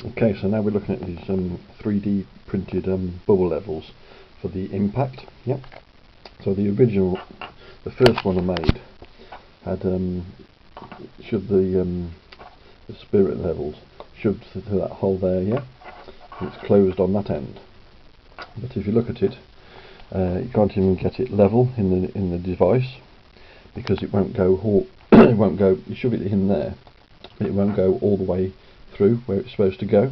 Okay, so now we're looking at these 3D printed bubble levels for the impact. Yep. So the first one I made had shoved the spirit levels shoved to that hole there. Yeah, and it's closed on that end. But if you look at it, you can't even get it level in the device because it won't go. It won't go. You shove it in there, but it won't go all the way through where it's supposed to go.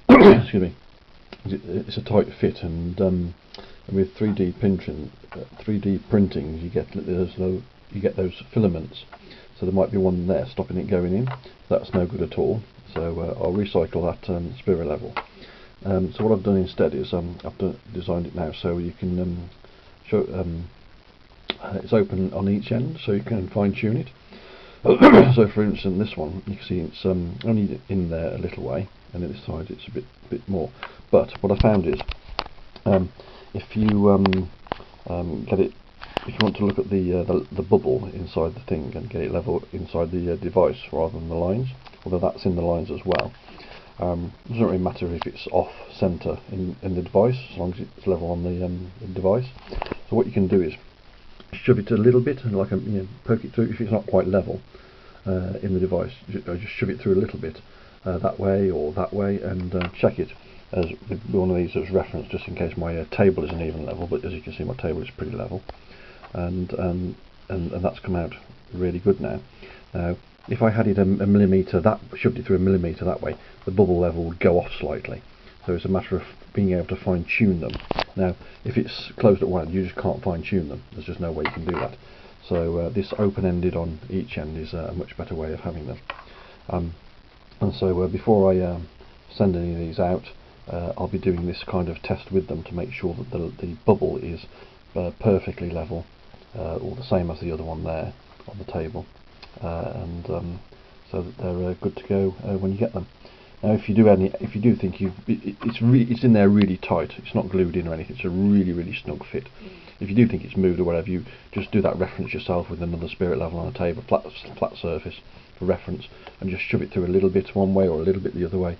Excuse me. It's a tight fit, and with 3D printing, you get those filaments. So there might be one there stopping it going in. That's no good at all. So I'll recycle that spirit level. So what I've done instead is I've designed it now so you can show. It's open on each end, so you can fine tune it. So for instance, this one, you can see it's only in there a little way, and at this side it's a bit more. But what I found is, if you get it, if you want to look at the bubble inside the thing and get it level inside the device rather than the lines, although that's in the lines as well. It doesn't really matter if it's off center in the device, as long as it's level on the device. So what you can do is shove it a little bit, and poke it through if it's not quite level in the device. Just shove it through a little bit that way or that way, and check it as one of these as reference, just in case my table isn't even level. But as you can see, my table is pretty level, and that's come out really good now. Now, if I had it a millimetre, shoved it through a millimetre that way, the bubble level would go off slightly. So it's a matter of being able to fine tune them. Now, if it's closed at one end, you just can't fine tune them. There's just no way you can do that. So this open-ended on each end is a much better way of having them. And so before I send any of these out, I'll be doing this kind of test with them to make sure that the bubble is perfectly level, or the same as the other one there on the table, and so that they're good to go when you get them. Now, if you do think it's in there really tight, it's not glued in or anything, it's a really snug fit. If you do think it's moved or whatever, you just do that reference yourself with another spirit level on a table, flat surface for reference, and just shove it through a little bit one way or a little bit the other way.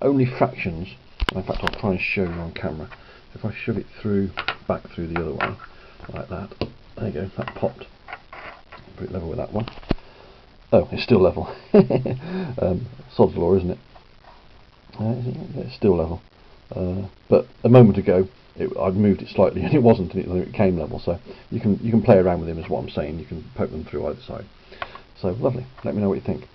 Only fractions. In fact, I'll try and show you on camera. If I shove it back through the other way, like that, there you go, that popped. Put it level with that one. Oh, it's still level. Sod's law, isn't it? It's still level, but a moment ago I'd moved it slightly and it wasn't, and it came level. So you can play around with them, is what I'm saying. You can poke them through either side. So lovely. Let me know what you think.